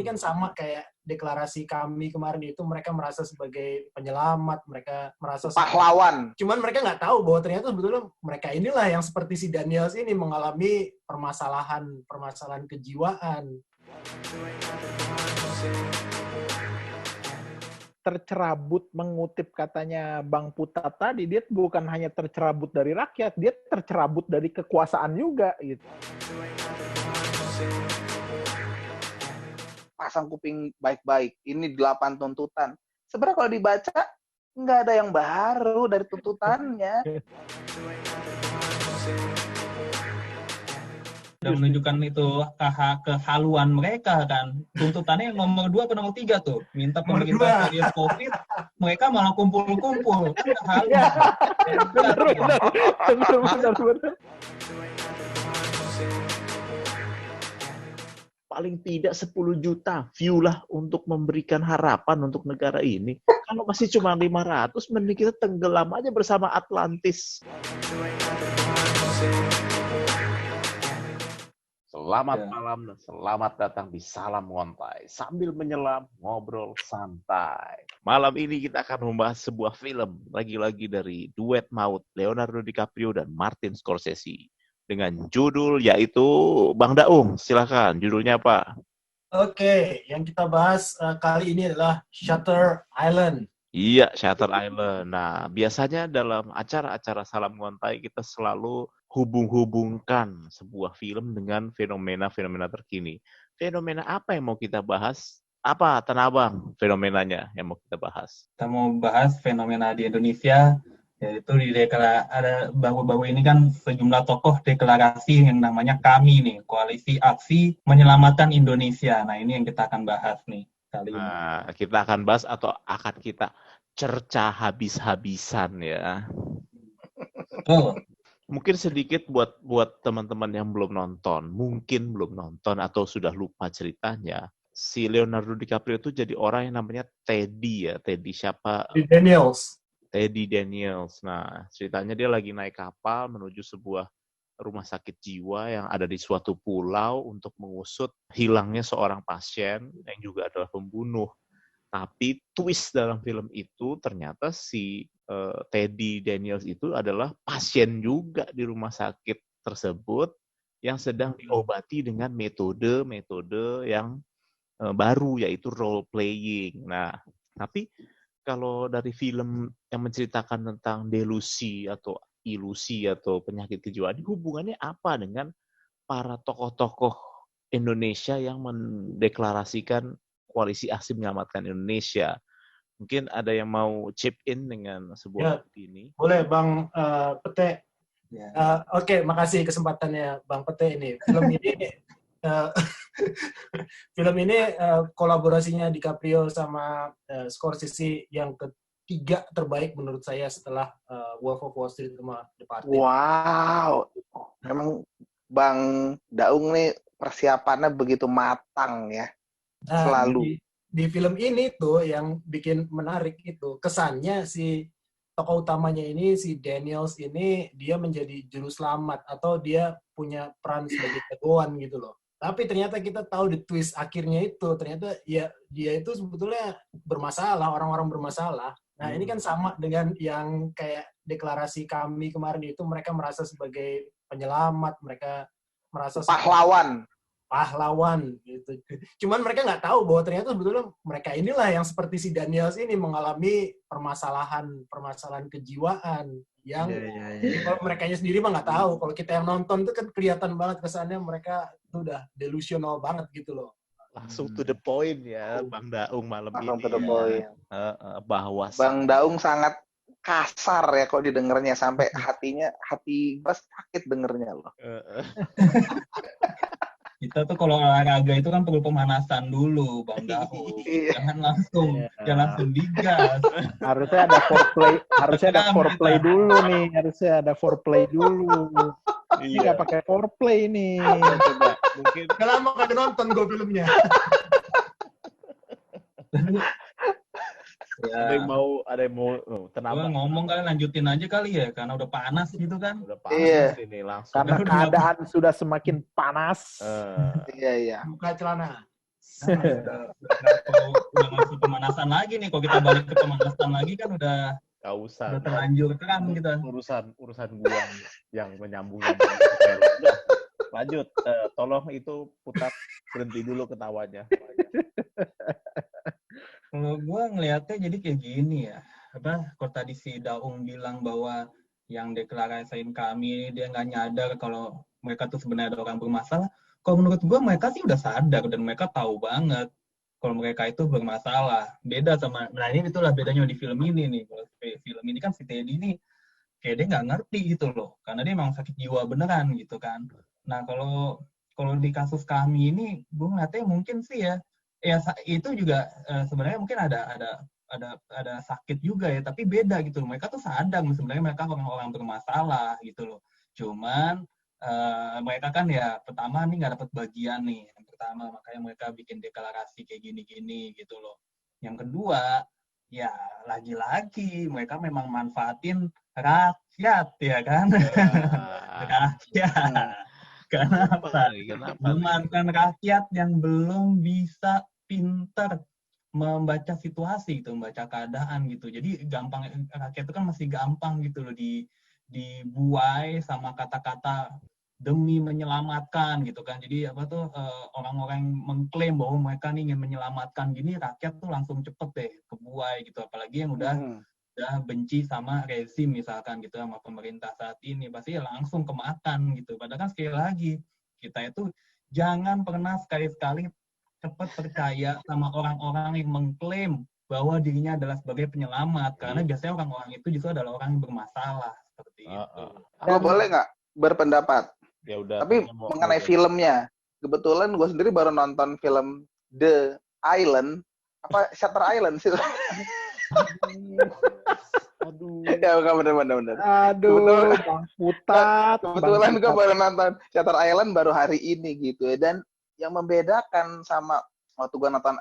kan sama kayak deklarasi kami kemarin itu, mereka merasa sebagai penyelamat, mereka merasa pahlawan. Cuman mereka nggak tahu bahwa ternyata sebetulnya mereka inilah yang seperti si Daniels ini mengalami permasalahan kejiwaan. Tercerabut mengutip katanya Bang Putat tadi, dia bukan hanya tercerabut dari rakyat, dia tercerabut dari kekuasaan juga gitu. Pasang kuping baik-baik. Ini 8 tuntutan. Sebenarnya kalau dibaca nggak ada yang baru dari tuntutannya. Sudah menunjukkan itu kehaluan mereka kan. Tuntutannya yang nomor 2 atau nomor 3 tuh. Minta pemerintah serius COVID, mereka malah kumpul-kumpul. Kan halu. Benar. Paling tidak 10 juta view lah untuk memberikan harapan untuk negara ini. Kalau masih cuma 500, mending kita tenggelam aja bersama Atlantis. Selamat malam dan selamat datang di Salam Ngontai. Sambil menyelam, ngobrol santai. Malam ini kita akan membahas sebuah film, lagi-lagi dari duet maut Leonardo DiCaprio dan Martin Scorsese. Dengan judul yaitu, Bang Daung, silakan. Judulnya apa? Oke, yang kita bahas kali ini adalah Shutter Island. Iya, Shutter Island. Nah, biasanya dalam acara-acara Salam Ngontai kita selalu hubung-hubungkan sebuah film dengan fenomena-fenomena terkini. Fenomena apa yang mau kita bahas? Apa, Tanabang, fenomenanya yang mau kita bahas? Kita mau bahas fenomena di Indonesia, yaitu ada baru-baru ini kan sejumlah tokoh deklarasi yang namanya KAMI nih, Koalisi Aksi Menyelamatkan Indonesia. Nah, ini yang kita akan bahas nih kali ini. Nah, kita akan bahas atau akan kita cerca habis-habisan ya. Oh. Mungkin sedikit buat teman-teman yang belum nonton atau sudah lupa ceritanya. Si Leonardo DiCaprio itu jadi orang yang namanya Teddy ya. Teddy siapa? Teddy Daniels. Nah, ceritanya dia lagi naik kapal menuju sebuah rumah sakit jiwa yang ada di suatu pulau untuk mengusut hilangnya seorang pasien yang juga adalah pembunuh. Tapi twist dalam film itu ternyata si Teddy Daniels itu adalah pasien juga di rumah sakit tersebut yang sedang diobati dengan metode yang baru, yaitu role playing. Nah, tapi kalau dari film yang menceritakan tentang delusi atau ilusi atau penyakit kejiwaan, hubungannya apa dengan para tokoh-tokoh Indonesia yang mendeklarasikan Koalisi Aksi Menyelamatkan Indonesia? Mungkin ada yang mau chip in dengan sebuah ini. Boleh, Bang Pete. Oke, makasih kesempatannya, Bang Pete ini. Film ini kolaborasinya DiCaprio sama Scorsese yang ketiga terbaik menurut saya setelah Wolf of Wall Street sama Departed. Wow, memang Bang Daung nih persiapannya begitu matang ya. Selalu. Di film ini tuh yang bikin menarik itu, kesannya si tokoh utamanya ini, si Daniels ini, dia menjadi juru selamat atau dia punya peran sebagai jagoan gitu loh. Tapi ternyata kita tahu di twist akhirnya itu, ternyata ya dia itu sebetulnya bermasalah, orang-orang bermasalah. Nah, ini kan sama dengan yang kayak deklarasi kami kemarin itu, mereka merasa sebagai penyelamat, mereka merasa pahlawan gitu. Cuman mereka nggak tahu bahwa ternyata sebetulnya mereka inilah yang seperti si Daniels ini mengalami permasalahan kejiwaan yang kalau mereka sendiri mah nggak tahu. Kalau kita yang nonton itu kan kelihatan banget kesannya mereka itu udah delusional banget gitu loh. Langsung to the point ya, Bang Daung malam ini. Langsung to the point. Bahwa Bang Daung sangat kasar ya kalau didengarnya, sampai hati Bas sakit dengernya loh. Kita tuh kalau olahraga itu kan perlu pemanasan dulu, Bang Daung. Jangan langsung digas. Harusnya ada foreplay dulu nih. Ini nggak pakai foreplay nih. Coba, mungkin nggak lama kagak nonton gue filmnya. Ada yang mau tenang. Ngomong kali, lanjutin aja kali ya, karena udah panas gitu kan. Udah panas ini langsung. Karena keadaan sudah semakin panas. Iya. Buka celana. Udah masuk pemanasan lagi nih. Kalau kita balik ke pemanasan lagi kan udah Gak usah. terlanjur kan kita. Urusan gua yang menyambung-nyambung. Udah, lanjut. Tolong itu Putat berhenti dulu ketawanya. Kalau gue ngelihatnya jadi kayak gini ya. Kalau tadi si Daung bilang bahwa yang deklarasiin kami dia nggak nyadar kalau mereka tuh sebenarnya ada orang bermasalah. Kalau menurut gue mereka sih udah sadar dan mereka tahu banget kalau mereka itu bermasalah. Beda sama, nah ini itulah bedanya di film ini nih. Kalau film ini kan si Teddy ini kayak dia nggak ngerti gitu loh, karena dia emang sakit jiwa beneran gitu kan. Nah kalau di kasus kami ini, gue ngeliatnya mungkin sih ya itu juga sebenarnya mungkin ada sakit juga ya, tapi beda gitu loh. Mereka tuh sadar sebenarnya mereka orang-orang bermasalah gitu loh. Cuman mereka kan ya pertama nih nggak dapat bagian nih yang pertama, makanya mereka bikin deklarasi kayak gini-gini gitu loh. Yang kedua ya lagi-lagi mereka memang manfaatin rakyat ya kan. Rakyat. Kenapa? Memanfaatkan rakyat yang belum bisa pinter membaca situasi gitu, membaca keadaan gitu. Jadi gampang, rakyat itu kan masih gampang gitu loh dibuai sama kata-kata demi menyelamatkan gitu kan. Jadi orang-orang yang mengklaim bahwa mereka nih ingin menyelamatkan gini, rakyat tuh langsung cepet deh kebuai gitu. Apalagi yang udah benci sama rezim misalkan gitu, sama pemerintah saat ini, pasti langsung kemakan gitu. Padahal kan sekali lagi kita itu jangan pernah sekali-sekali cepat percaya sama orang-orang yang mengklaim bahwa dirinya adalah sebagai penyelamat, karena biasanya orang-orang itu justru adalah orang yang bermasalah seperti itu. Gue boleh nggak berpendapat? Ya udah. Tapi mengenai filmnya, kebetulan gue sendiri baru nonton film The Island, Shutter Island sih. Aduh. Ya bukan bener. Aduh, Bang Putat. Kebetulan gue baru nonton Shutter Island baru hari ini gitu ya. Dan yang membedakan sama waktu gue nonton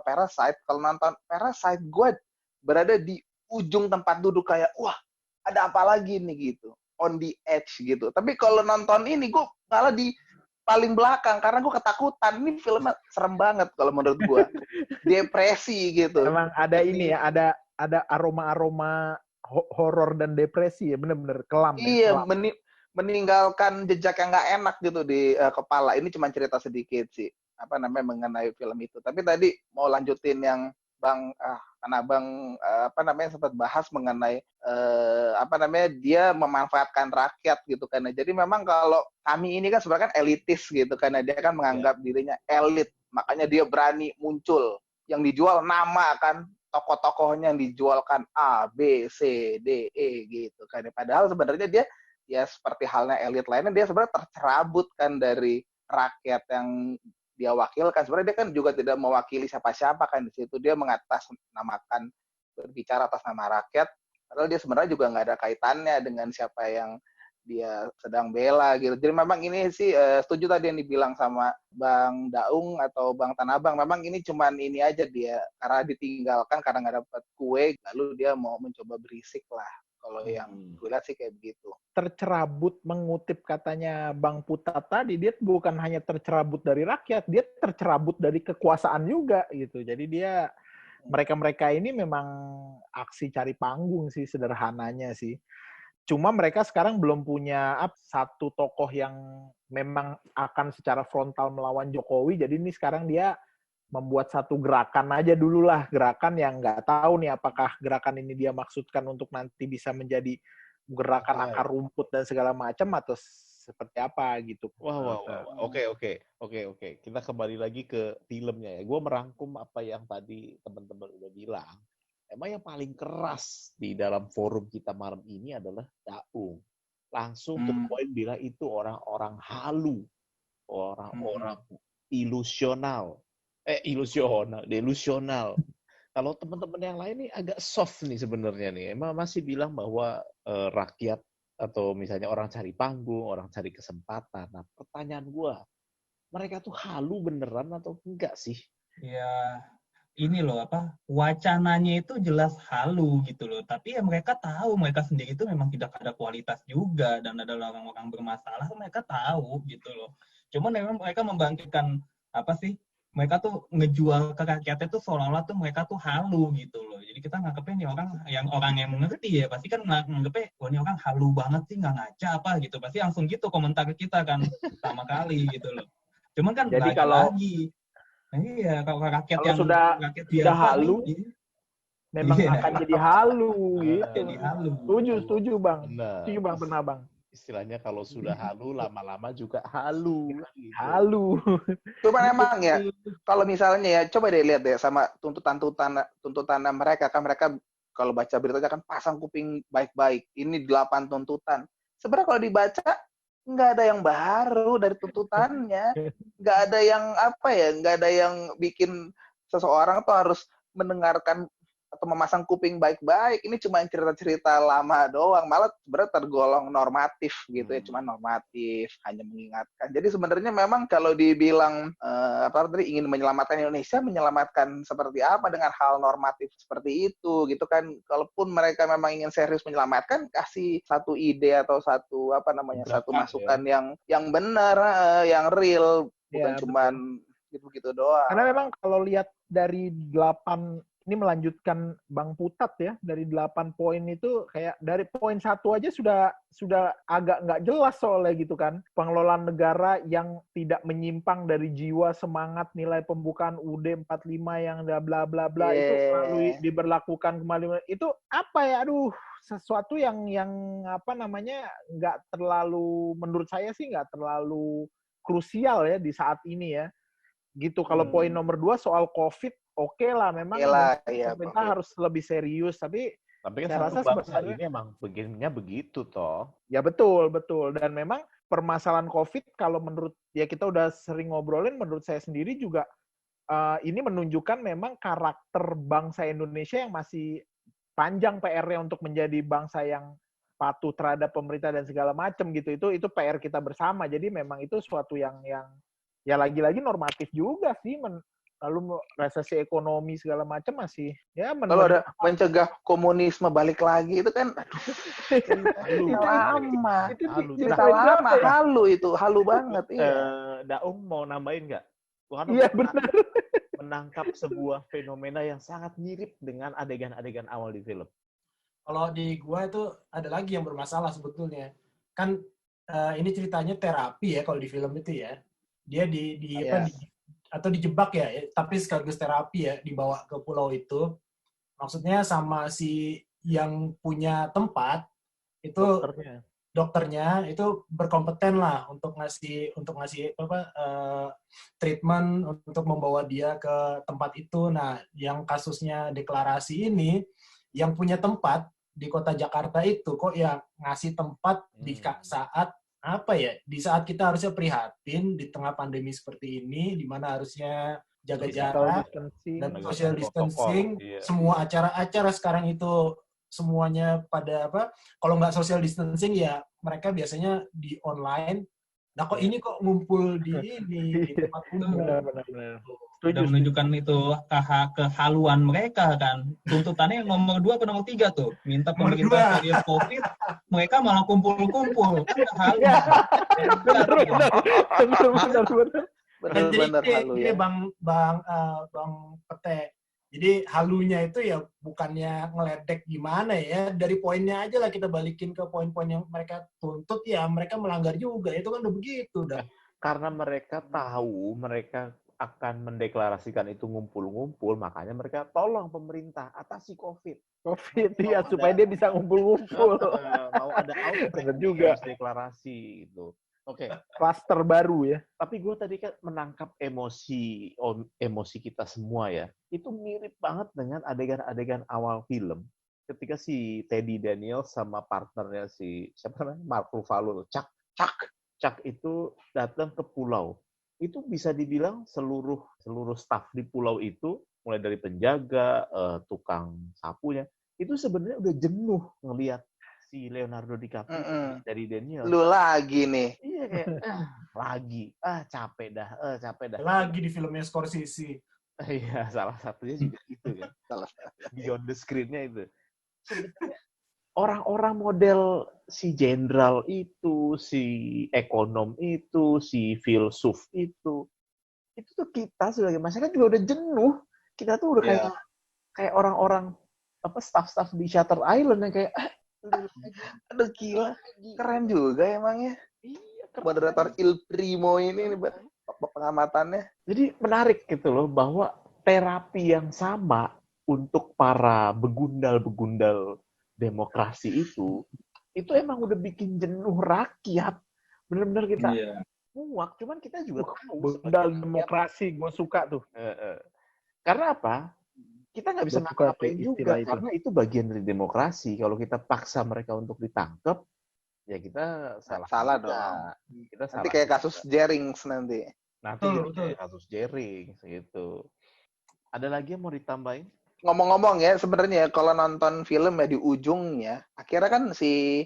Parasite, kalau nonton Parasite gue berada di ujung tempat duduk kayak wah ada apa lagi nih gitu, on the edge gitu. Tapi kalau nonton ini gue malah di paling belakang karena gue ketakutan. Ini filmnya serem banget kalau menurut gue. Depresi gitu. Emang ada ini ya, ada aroma-aroma horor dan depresi ya, bener-bener kelam. Iya, ya, kelam. Meninggalkan jejak yang nggak enak gitu di kepala. Ini cuma cerita sedikit sih, mengenai film itu. Tapi tadi mau lanjutin yang sempat bahas mengenai dia memanfaatkan rakyat gitu kan. Jadi memang kalau kami ini kan sebenarnya kan elitis gitu karena dia kan menganggap dirinya elit, makanya dia berani muncul. Yang dijual nama kan, tokoh-tokohnya yang dijualkan A, B, C, D, E gitu kan. Padahal sebenarnya dia ya seperti halnya elit lainnya, dia sebenarnya tercerabut kan dari rakyat yang dia wakilkan. Sebenarnya dia kan juga tidak mewakili siapa-siapa kan di situ. Dia mengatasnamakan, berbicara atas nama rakyat. Padahal dia sebenarnya juga nggak ada kaitannya dengan siapa yang dia sedang bela gitu. Jadi memang ini sih setuju tadi yang dibilang sama Bang Daung atau Bang Tanabang. Memang ini cuman ini aja dia karena ditinggalkan karena nggak dapat kue, lalu dia mau mencoba berisik lah. Kalau yang gue lihat sih kayak begitu. Tercerabut, mengutip katanya Bang Putat tadi, dia bukan hanya tercerabut dari rakyat, dia tercerabut dari kekuasaan juga gitu. Jadi dia mereka ini memang aksi cari panggung sih sederhananya sih. Cuma mereka sekarang belum punya satu tokoh yang memang akan secara frontal melawan Jokowi. Jadi ini sekarang dia membuat satu gerakan aja dulu lah. Gerakan yang nggak tahu nih apakah gerakan ini dia maksudkan untuk nanti bisa menjadi gerakan akar rumput dan segala macam atau seperti apa gitu. Wow. Oke. Kita kembali lagi ke filmnya ya. Gue merangkum apa yang tadi teman-teman udah bilang. Emang yang paling keras di dalam forum kita malam ini adalah Daung. Langsung to the point bilang itu orang-orang halu, orang-orang delusional. Kalau teman-teman yang lain nih agak soft nih sebenarnya nih. Emang masih bilang bahwa rakyat atau misalnya orang cari panggung, orang cari kesempatan. Nah, pertanyaan gue, mereka tuh halu beneran atau enggak sih? Ya, ini loh wacananya itu jelas halu gitu loh, tapi ya mereka tahu mereka sendiri itu memang tidak ada kualitas juga dan adalah orang-orang bermasalah, mereka tahu gitu loh. Cuman memang mereka membangkitkan mereka tuh ngejual ke rakyatnya tuh seolah-olah tuh mereka tuh halu gitu loh. Jadi kita nganggepnya nih orang yang mengerti ya pasti kan nganggepnya wah ini orang halu banget sih, nggak ngaca apa gitu. Pasti langsung gitu komentar ke kita kan pertama kali gitu loh. Cuman kan Jadi balik kalau lagi. Iya, kalau rakyat kalau yang sudah biasa halu, nih, memang iya, akan jadi halu gitu. jadi halu. Setuju Bang. Benar. Setuju Bang, benar Bang. Istilahnya kalau sudah halu, lama-lama juga halu. Gitu. Halu. Cuman emang ya, kalau misalnya ya, coba deh lihat deh sama tuntutan mereka kan, mereka kalau baca beritanya kan pasang kuping baik-baik. Ini 8 tuntutan. Sebenarnya kalau dibaca nggak ada yang baru dari tuntutannya, nggak ada yang nggak ada yang bikin seseorang tuh harus mendengarkan atau memasang kuping baik-baik. Ini cuma cerita-cerita lama doang, malah sebenarnya tergolong normatif gitu ya, cuma normatif, hanya mengingatkan. Jadi sebenarnya memang kalau dibilang tadi ingin menyelamatkan Indonesia, menyelamatkan seperti apa dengan hal normatif seperti itu gitu kan. Kalaupun mereka memang ingin serius menyelamatkan, kasih satu ide atau satu satu masukan yang benar, yang real, bukan cuman gitu-gitu doang. Karena memang kalau lihat dari 8, ini melanjutkan Bang Putat ya, dari 8 poin itu kayak dari poin 1 aja sudah agak nggak jelas soalnya gitu kan. Pengelolaan negara yang tidak menyimpang dari jiwa, semangat, nilai pembukaan UUD 45 yang bla bla bla itu selalu diberlakukan kembali. Itu apa ya? Aduh, sesuatu yang nggak terlalu, menurut saya sih nggak terlalu krusial ya di saat ini ya. Gitu. Kalau poin nomor 2 soal COVID, oke lah, memang pemerintah harus lebih serius, tapi kan saya rasa bangsa ini emang begininya begitu toh. Ya betul. Dan memang permasalahan COVID kalau menurut ya kita udah sering ngobrolin, menurut saya sendiri juga ini menunjukkan memang karakter bangsa Indonesia yang masih panjang PR-nya untuk menjadi bangsa yang patuh terhadap pemerintah dan segala macam gitu. Itu PR kita bersama. Jadi memang itu suatu yang ya lagi-lagi normatif juga sih. Lalu resesi ekonomi segala macam masih ya kalau ada mencegah komunisme balik lagi itu kan lama. Itu halu banget. Daung mau nambahin nggak? Iya benar. Menangkap sebuah fenomena yang sangat mirip dengan adegan-adegan awal di film. Kalau di gua itu ada lagi yang bermasalah sebetulnya. Kan ini ceritanya terapi ya kalau di film itu ya. Dia atau dijebak ya, tapi sekaligus terapi ya, dibawa ke pulau itu. Maksudnya sama si yang punya tempat itu dokternya itu berkompeten lah untuk ngasih treatment untuk membawa dia ke tempat itu. Nah, yang kasusnya deklarasi ini, yang punya tempat di kota Jakarta itu kok yang ngasih tempat di saat di saat kita harusnya prihatin di tengah pandemi seperti ini, di mana harusnya jaga jarak dan social distancing. Semua acara-acara sekarang itu semuanya pada kalau nggak social distancing ya mereka biasanya di online. Nah kok ini kok ngumpul di tempat umum. Benar. Sudah menunjukkan itu kehaluan mereka kan. Tuntutannya yang nomor 2 atau nomor 3 tuh. Minta pemerintah serius COVID, mereka malah kumpul-kumpul. Kan halu. Benar halu ya. Bang Pete. Jadi halunya itu ya bukannya ngeledek gimana ya. Dari poinnya aja lah kita balikin ke poin-poin yang mereka tuntut ya. Mereka melanggar juga. Itu kan udah begitu. Karena mereka tahu mereka akan mendeklarasikan itu ngumpul-ngumpul, makanya mereka tolong pemerintah atasi COVID ya supaya dia bisa ngumpul-ngumpul. Mau ada outbreak juga deklarasi itu. Oke. Klaster baru ya. Tapi gue tadi kan menangkap emosi kita semua ya. Itu mirip banget dengan adegan-adegan awal film. Ketika si Teddy Daniels sama partnernya si siapa namanya Mark Ruffalo, Chuck itu datang ke pulau. Itu bisa dibilang seluruh staf di pulau itu, mulai dari penjaga, tukang sapunya, itu sebenarnya udah jenuh ngelihat si Leonardo DiCaprio dari Daniel. Lu lagi nih. Iya kayak capek dah. Lagi di filmnya Scorsese. Iya, salah satunya juga itu kan. Beyond the Screen-nya itu. Sebetulnya orang-orang model si jenderal itu, si ekonom itu, si filsuf itu itu tuh kita sebagai masyarakat juga udah jenuh. Kita tuh udah kayak orang-orang staff-staff di Shutter Island yang kayak aduh gila, keren juga emangnya. iya, Moderator Il Primo ini pengamatannya. Jadi menarik gitu loh bahwa terapi yang sama untuk para begundal-begundal demokrasi itu emang udah bikin jenuh rakyat. Benar-benar kita muak. Cuman kita juga tahu Begundal demokrasi, gue suka tuh. Karena apa? Kita nggak bisa ngapa-ngapain juga itu. karena itu bagian dari demokrasi. Kalau kita paksa mereka untuk ditangkap, ya kita salah dong. Kita nanti kayak kasus Jerings nanti. Kayak kasus Jerings gitu. Ada lagi yang mau ditambahin? Ngomong-ngomong ya, sebenarnya kalau nonton film ya di ujungnya, akhirnya kan si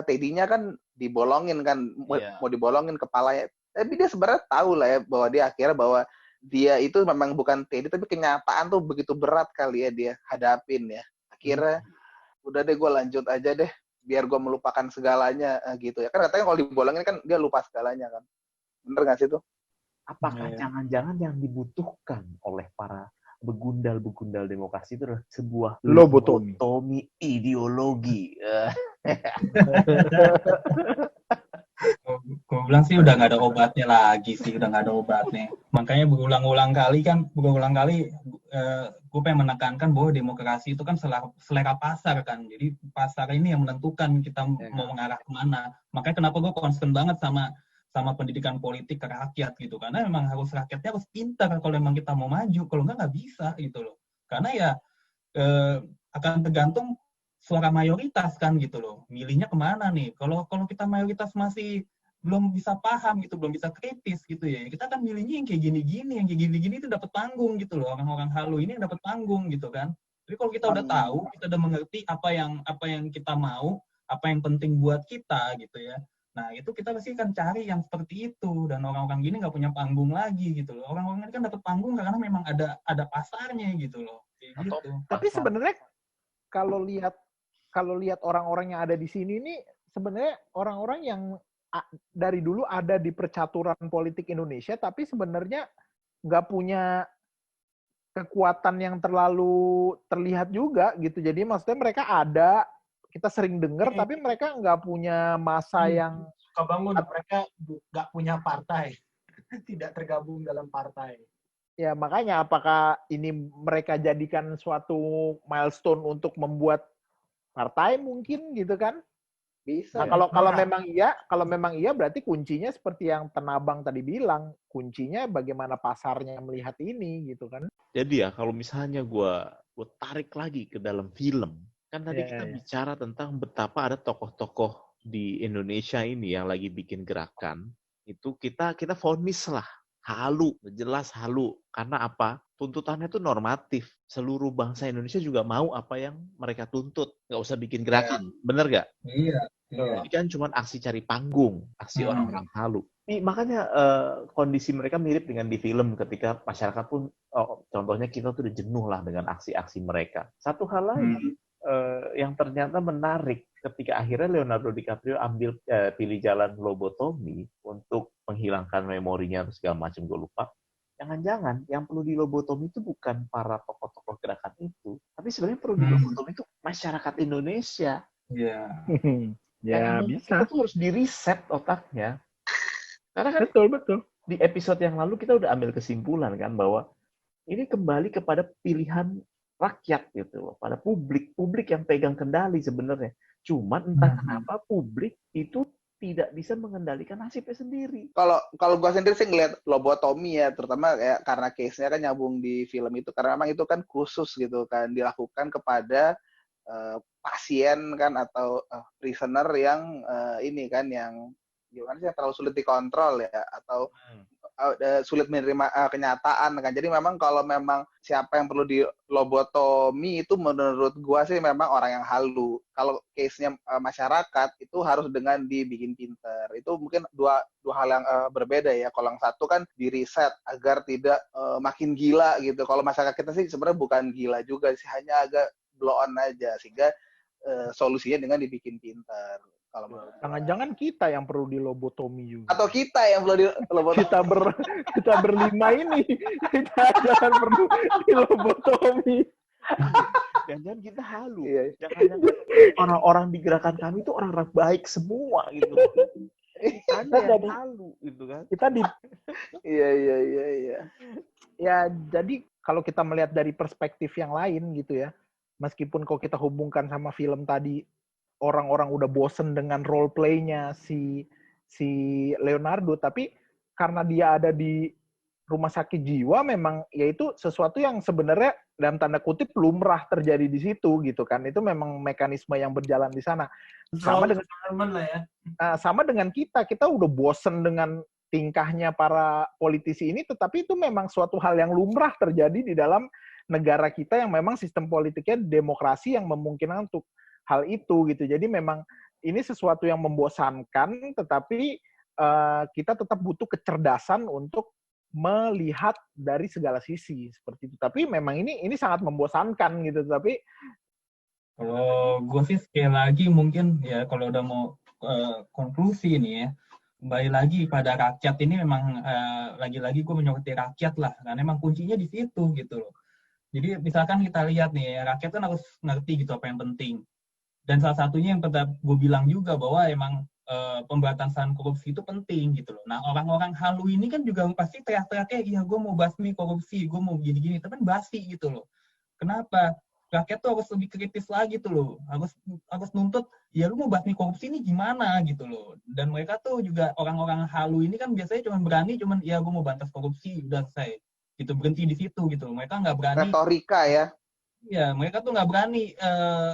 Teddy-nya kan dibolongin kan, mau dibolongin kepalanya. Tapi dia sebenarnya tahu lah ya bahwa dia akhirnya bahwa dia itu memang bukan Teddy, tapi kenyataan tuh begitu berat kali ya dia hadapin ya. Akhirnya udah deh gue lanjut aja deh, biar gue melupakan segalanya gitu ya. Kan katanya kalau dibolongin kan dia lupa segalanya kan. Bener nggak sih tuh? Apakah jangan-jangan yang dibutuhkan oleh para begundal-begundal demokrasi itu adalah sebuah lobotomi ideologi? Gue bilang sih udah nggak ada obatnya lagi sih, udah nggak ada obatnya. Makanya berulang-ulang kali gue pengen menekankan bahwa demokrasi itu kan selera pasar kan. Jadi pasar ini yang menentukan kita mau mengarah kemana. Makanya kenapa gue concern banget sama pendidikan politik ke rakyat gitu. Karena memang rakyatnya harus pintar kalau memang kita mau maju. Kalau nggak bisa gitu loh. Karena ya akan tergantung suara mayoritas kan gitu loh. Milihnya kemana nih? Kalau kita mayoritas masih belum bisa paham gitu, belum bisa kritis gitu ya. Kita kan milihnya yang kayak gini-gini itu dapat panggung gitu loh. Orang-orang halu ini dapat panggung gitu kan. Jadi kalau kita udah tahu, kita udah mengerti apa yang kita mau, apa yang penting buat kita gitu ya. Nah, itu kita pasti akan cari yang seperti itu, dan orang-orang gini nggak punya panggung lagi gitu loh. Orang-orang ini kan dapat panggung karena memang ada pasarnya gitu loh. Gitu. Tapi sebenarnya kalau lihat orang-orang yang ada di sini nih, sebenarnya orang-orang yang dari dulu ada di percaturan politik Indonesia, tapi sebenarnya nggak punya kekuatan yang terlalu terlihat juga gitu. Jadi maksudnya mereka ada, kita sering dengar, tapi mereka nggak punya masa yang suka bangun. Mereka nggak punya partai, tidak tergabung dalam partai. Ya makanya apakah ini mereka jadikan suatu milestone untuk membuat partai mungkin gitu kan? Bisa. Nah, kalau memang iya berarti kuncinya seperti yang Tenabang tadi bilang, kuncinya bagaimana pasarnya melihat ini gitu kan. Jadi ya kalau misalnya gue tarik lagi ke dalam film, kan tadi kita bicara tentang betapa ada tokoh-tokoh di Indonesia ini yang lagi bikin gerakan, itu kita vonis lah, halu, jelas halu. Karena apa? Tuntutannya itu normatif. Seluruh bangsa Indonesia juga mau apa yang mereka tuntut. Nggak usah bikin gerakan. Bener nggak? Iya. Ini kan cuma aksi cari panggung, aksi orang-orang halu. Makanya kondisi mereka mirip dengan di film ketika masyarakat pun, contohnya kita tuh udah jenuh lah dengan aksi-aksi mereka. Satu hal lagi yang ternyata menarik ketika akhirnya Leonardo DiCaprio pilih jalan lobotomi untuk menghilangkan memorinya atau segala macam, gue lupa. Jangan-jangan yang perlu dilobotomi itu bukan para tokoh-tokoh gerakan itu, tapi sebenarnya perlu dilobotomi itu masyarakat Indonesia. Iya. Ya bisa. Kita tuh harus di-reset otaknya. Karena kan betul. Di episode yang lalu kita udah ambil kesimpulan kan bahwa ini kembali kepada pilihan rakyat gitu loh, pada publik yang pegang kendali sebenarnya. Cuman entah kenapa publik itu tidak bisa mengendalikan nasibnya sendiri. Kalau gua sendiri sih ngeliat lobotomi ya, terutama kayak karena case-nya kan nyambung di film itu, karena memang itu kan khusus gitu kan, dilakukan kepada pasien kan atau prisoner yang ini kan yang gimana sih, terlalu sulit dikontrol ya, atau sulit menerima kenyataan kan. Jadi memang kalau memang siapa yang perlu dilobotomi itu menurut gua sih memang orang yang halu. Kalau case-nya masyarakat itu harus dengan dibikin pinter. Itu mungkin dua hal yang berbeda ya. Kalau yang satu kan di reset agar tidak makin gila gitu. Kalau masyarakat kita sih sebenarnya bukan gila juga sih, hanya agak blow on aja, sehingga solusinya dengan dibikin pinter. Kalau menurut gua. Jangan-jangan kita yang perlu dilobotomi juga. Atau kita yang perlu dilobotomi. Kita berlima ini kita jangan perlu dilobotomi. Jangan-jangan kita halu. Iya. Jangan-jangan orang-orang di gerakan kami itu orang-orang baik semua gitu. Kita yang halu gitu kan. Kita di Iya. ya jadi kalau kita melihat dari perspektif yang lain gitu ya, meskipun kalau kita hubungkan sama film tadi, orang-orang udah bosen dengan role play-nya si Leonardo, tapi karena dia ada di rumah sakit jiwa, memang yaitu sesuatu yang sebenarnya dalam tanda kutip lumrah terjadi di situ gitu kan. Itu memang mekanisme yang berjalan di sana. Sama dengan kita udah bosen dengan tingkahnya para politisi ini, tetapi itu memang suatu hal yang lumrah terjadi di dalam negara kita yang memang sistem politiknya demokrasi yang memungkinkan untuk hal itu gitu. Jadi memang ini sesuatu yang membosankan, tetapi kita tetap butuh kecerdasan untuk melihat dari segala sisi seperti itu. Tapi memang ini sangat membosankan gitu. Tapi kalau gue sih sekali lagi mungkin ya kalau udah mau konklusi nih ya, kembali lagi pada rakyat ini memang lagi-lagi gue menyoroti rakyat lah, karena memang kuncinya di situ gitu loh. Jadi misalkan kita lihat nih, rakyat kan harus ngerti gitu apa yang penting. Dan salah satunya yang gue bilang juga bahwa emang pemberantasan korupsi itu penting gitu loh. Nah orang-orang halu ini kan juga pasti teriak-teriaknya, iya gue mau basmi korupsi, gue mau gini-gini, tapi kan basi gitu loh. Kenapa? Rakyat tuh harus lebih kritis lagi tuh loh, harus nuntut, ya lu mau basmi korupsi ini gimana gitu loh. Dan mereka tuh juga orang-orang halu ini kan biasanya cuma berani, ya gue mau bantas korupsi, udah selesai. Gitu, berhenti di situ gitu. Mereka nggak berani. Retorika ya. Ya, mereka tuh nggak berani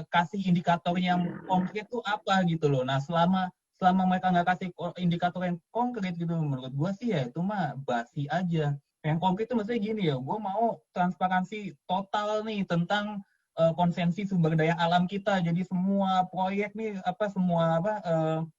kasih indikator yang konkret tuh apa gitu loh. Nah, selama mereka nggak kasih indikator yang konkret gitu, menurut gue sih ya itu mah basi aja. Yang konkret itu maksudnya gini ya, gue mau transparansi total nih tentang konsensi sumber daya alam kita. Jadi semua proyek nih,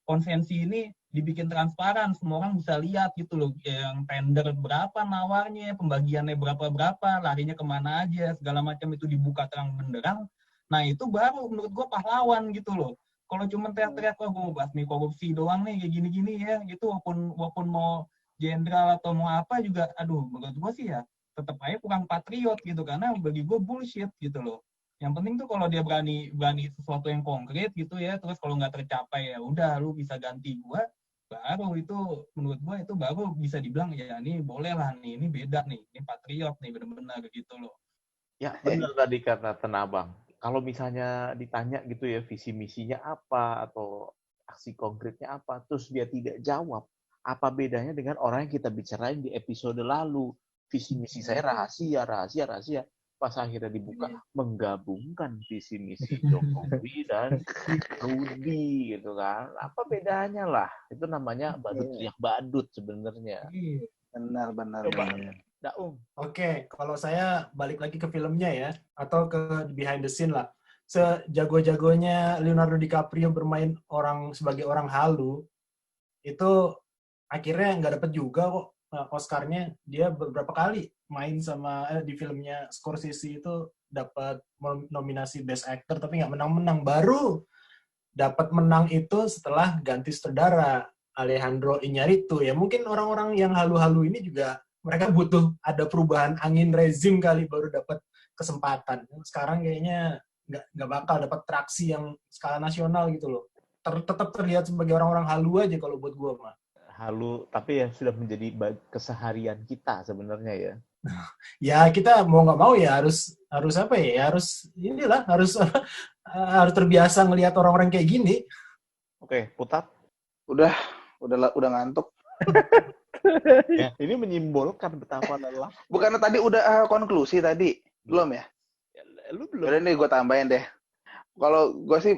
konsensi ini dibikin transparan, semua orang bisa lihat gitu loh, yang tender berapa nawarnya, pembagiannya berapa, larinya kemana aja, segala macam itu dibuka terang benderang. Nah itu baru menurut gue pahlawan gitu loh. Kalau cuma teriak-teriak, gue mau basmi korupsi doang nih, kayak gini-gini ya, gitu, walaupun mau jenderal atau mau apa juga, aduh, menurut gue sih ya, tetap aja kurang patriot gitu, karena bagi gue bullshit gitu loh. Yang penting tuh kalau dia berani sesuatu yang konkret gitu ya, terus kalau nggak tercapai ya udah, lu bisa ganti gue, baru itu menurut gue itu baru bisa dibilang ya ini boleh lah nih, ini beda nih, ini patriot nih benar-benar gitu loh. Ya benar tadi kata Tenabang. Kalau misalnya ditanya gitu ya visi misinya apa atau aksi konkretnya apa, terus dia tidak jawab, apa bedanya dengan orang yang kita bicarain di episode lalu? Visi misi saya rahasia. Pas akhirnya dibuka, menggabungkan visi misi Jokowi dan Rudi gitu kan. Apa bedanya lah? Itu namanya badut teriak badut sebenarnya. Benar. Daung. Oke, kalau saya balik lagi ke filmnya ya, atau ke behind the scene lah. Sejago-jagonya Leonardo DiCaprio bermain sebagai orang halu, itu akhirnya nggak dapet juga kok Oscar-nya. Dia beberapa kali main di filmnya Scorsese itu dapat nominasi Best Actor, tapi nggak menang-menang. Baru dapat menang itu setelah ganti sutradara Alejandro Iñárritu. Ya mungkin orang-orang yang halu-halu ini juga mereka butuh ada perubahan angin rezim kali baru dapat kesempatan. Sekarang kayaknya nggak bakal dapat traksi yang skala nasional gitu loh. Tetap terlihat sebagai orang-orang halu aja kalau buat gue mah. Halu, tapi ya sudah menjadi keseharian kita sebenarnya ya. Ya kita mau nggak mau ya harus apa ya? Harus terbiasa ngelihat orang-orang kayak gini. Oke, Putat. Udah ngantuk. Ya, ini menyimbolkan betapa lelah. Bukannya tadi udah konklusi tadi? Belum ya? Lu belum. Udah nih gue tambahin deh. Kalau gue sih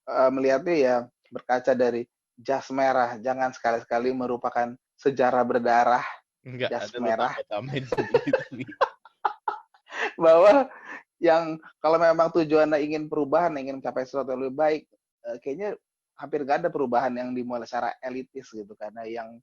melihatnya ya berkaca dari jas merah. Jangan sekali-sekali merupakan sejarah berdarah. Enggak, jas merah. Tambahin sendiri. Bahwa yang kalau memang tujuannya ingin perubahan, ingin mencapai sesuatu yang lebih baik, kayaknya hampir nggak ada perubahan yang dimulai secara elitis gitu, karena yang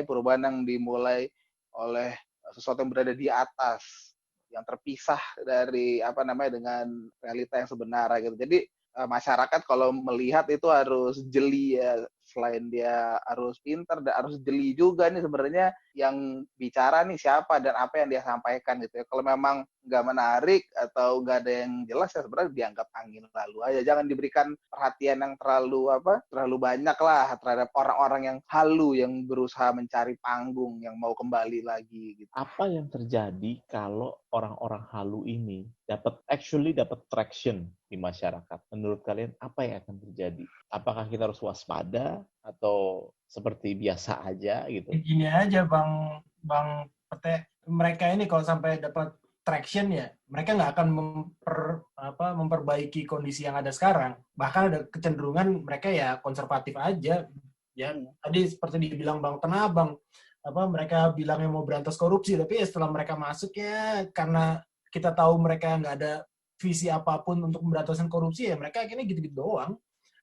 perubahan yang dimulai oleh sesuatu yang berada di atas, yang terpisah dari dengan realita yang sebenarnya gitu. Jadi masyarakat kalau melihat itu harus jeli ya. Selain dia harus pinter dan harus jeli juga nih sebenarnya yang bicara nih siapa dan apa yang dia sampaikan gitu ya. Kalau memang nggak menarik atau nggak ada yang jelas ya sebenarnya dianggap angin lalu aja. Jangan diberikan perhatian yang terlalu banyak lah terhadap orang-orang yang halu yang berusaha mencari panggung yang mau kembali lagi gitu. Apa yang terjadi kalau orang-orang halu ini dapat traction di masyarakat? Menurut kalian apa yang akan terjadi? Apakah kita harus waspada atau seperti biasa aja gitu? Gini aja Bang Pete, mereka ini kalau sampai dapat traction ya, mereka nggak akan memperbaiki kondisi yang ada sekarang. Bahkan ada kecenderungan mereka ya konservatif aja. Ya, tadi seperti dibilang Bang Tenabang, mereka bilangnya mau berantas korupsi, tapi ya setelah mereka masuk ya karena kita tahu mereka nggak ada visi apapun untuk pemberantasan korupsi ya mereka akhirnya gitu-gitu doang,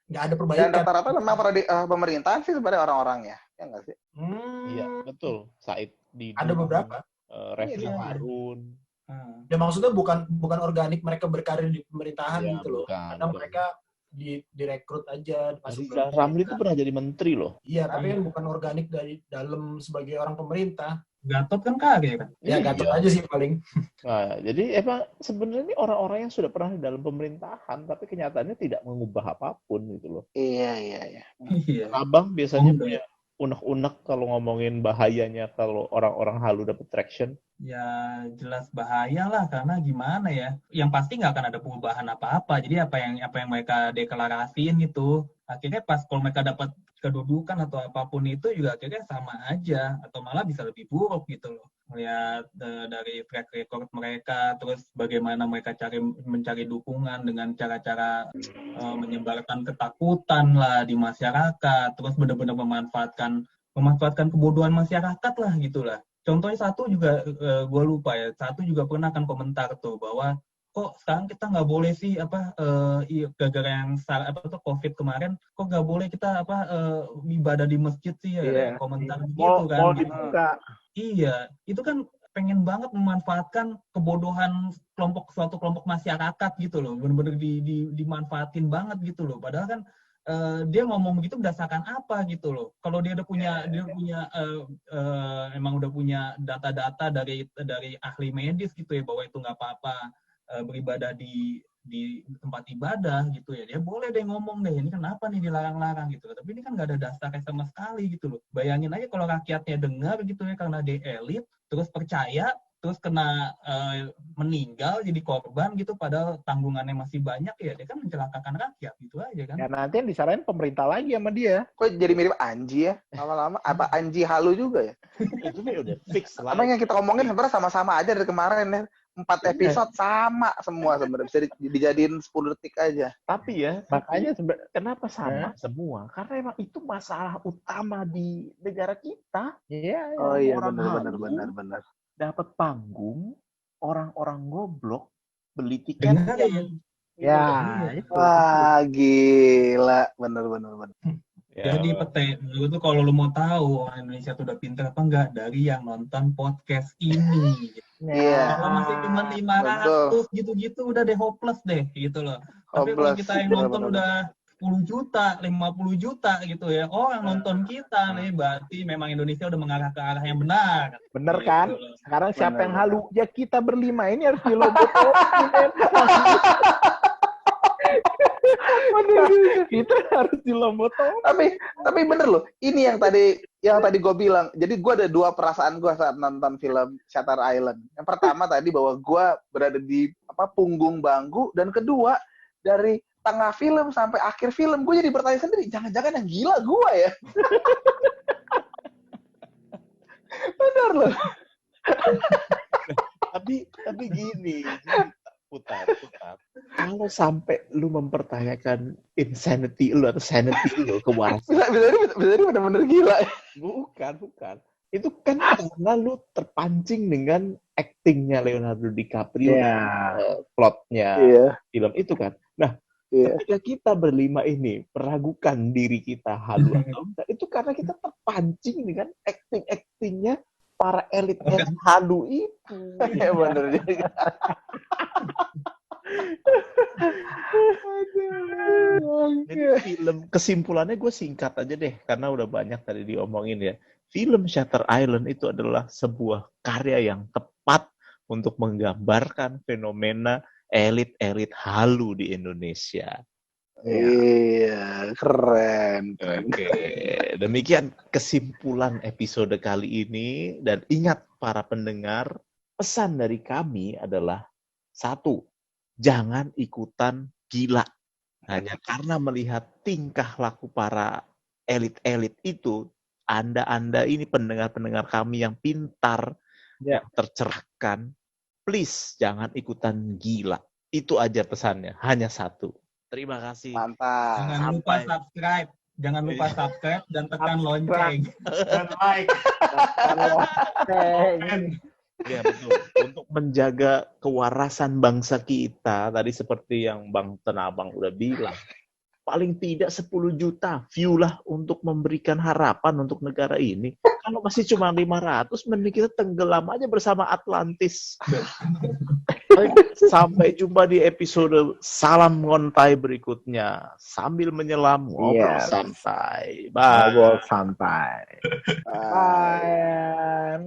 nggak ada perbaikan. Dan rata-rata memang pemerintahan sih sebenarnya orang-orangnya, ya nggak sih? Iya betul. Said Didu, ada beberapa. Refli Harun. Ya maksudnya bukan organik mereka berkarir di pemerintahan Ya, gitu loh. Karena mereka direkrut aja. Rizal Ramli itu pernah jadi menteri loh. Iya, tapi kan bukan organik dari dalam sebagai orang pemerintah. Gatot kan kagak kan? Ya Gatot aja sih paling. Nah, jadi emang sebenarnya ini orang-orang yang sudah pernah di dalam pemerintahan, tapi kenyataannya tidak mengubah apapun gitu loh. Iya. Abang biasanya punya unek-unek kalau ngomongin bahayanya kalau orang-orang halu dapat traction. Ya jelas bahaya lah karena gimana ya? Yang pasti nggak akan ada perubahan apa-apa. Jadi apa yang mereka deklarasiin itu akhirnya pas kalau mereka dapat kedudukan atau apapun itu juga akhirnya sama aja atau malah bisa lebih buruk gitu loh. Melihat dari track record mereka, terus bagaimana mereka mencari dukungan dengan cara-cara menyebarkan ketakutan lah di masyarakat, terus benar-benar memanfaatkan kebodohan masyarakat lah gitulah. Contohnya satu juga gue lupa ya, satu juga pernah kan komentar tuh bahwa kok sekarang kita nggak boleh sih gara-gara yang COVID kemarin kok nggak boleh kita ibadah di masjid sih ya, komentar gitu kan. Mau dibuka. Iya, itu kan pengen banget memanfaatkan kebodohan suatu kelompok masyarakat gitu loh, benar-benar dimanfaatin banget gitu loh. Padahal kan dia ngomong begitu berdasarkan apa gitu loh. Kalau dia emang udah punya data-data dari ahli medis gitu ya bahwa itu nggak apa-apa beribadah di tempat ibadah gitu ya, dia boleh deh ngomong deh ini kenapa nih dilarang-larang gitu. Tapi ini kan nggak ada dasarnya sama sekali gitu loh. Bayangin aja kalau rakyatnya dengar gitu ya karena dia elit terus percaya terus kena meninggal jadi korban gitu padahal tanggungannya masih banyak ya, dia kan mencelakakan rakyat gitu aja kan. Ya nanti yang disaranin pemerintah lagi sama dia. Kok jadi mirip Anji ya lama-lama? Apa Anji halu juga ya? Itu udah fix lah. Apa yang kita ngomongin sebenarnya sama-sama aja dari kemarin ya. 4 episode sama semua sebenarnya, bisa dijadiin 10 detik aja. Tapi ya, makanya kenapa sama semua? Karena emang itu masalah utama di negara kita. Iya. Oh iya, benar. Dapat panggung, orang-orang goblok beli tiket. Itu. Wah, gila, benar. Jadi Pete, lu tuh kalau lu mau tahu orang Indonesia tuh udah pinter apa enggak dari yang nonton podcast ini. Iya. Kalau masih cuma 500 gitu-gitu udah deh hopeless deh gitu loh. Tapi kalau kita yang nonton udah 10 juta, 50 juta gitu ya. Oh, yang nonton kita nih berarti memang Indonesia udah mengarah ke arah yang benar. Bener kan? Sekarang siapa yang halu? Ya kita berlima ini harus dilobotokin. Kita harus dilombotokin. Tapi bener loh. Ini yang tadi gue bilang. Jadi gue ada 2 perasaan gue saat nonton film Shutter Island. Yang pertama tadi bahwa gue berada di punggung bangku, dan kedua dari tengah film sampai akhir film gue jadi bertanya sendiri, jangan-jangan yang gila gue ya. Bener loh. tapi gini. Putar. Kalau sampai lu mempertanyakan insanity lu atau sanity lu kewarasan. Bisa benar-benar gila. Bukan. Itu kan karena lu terpancing dengan actingnya Leonardo DiCaprio, plotnya film itu kan. Nah, ketika kita berlima ini meragukan diri kita halu atau enggak, itu karena kita terpancing dengan actingnya para elit halu itu. Ya bener juga. Jadi film kesimpulannya gue singkat aja deh karena udah banyak tadi diomongin ya. Film Shutter Island itu adalah sebuah karya yang tepat untuk menggambarkan fenomena elit-elit halu di Indonesia. Iya, keren. Oke, demikian kesimpulan episode kali ini. Dan ingat para pendengar, pesan dari kami adalah 1, jangan ikutan gila. Hanya karena melihat tingkah laku para elit-elit itu, Anda ini pendengar-pendengar kami yang pintar, yang tercerahkan, please jangan ikutan gila. Itu aja pesannya, hanya 1. Terima kasih. Mantap. Jangan lupa subscribe. Jangan lupa subscribe dan tekan lonceng. Dan like. Ya betul. Untuk menjaga kewarasan bangsa kita, tadi seperti yang Bang Tenabang udah bilang, paling tidak 10 juta view lah untuk memberikan harapan untuk negara ini. Kalau masih cuma 500, mending kita tenggelam aja bersama Atlantis. Sampai jumpa di episode Salam Ngontai berikutnya. Sambil menyelam, ngobrol santai. Bye. Ngobrol santai. Bye.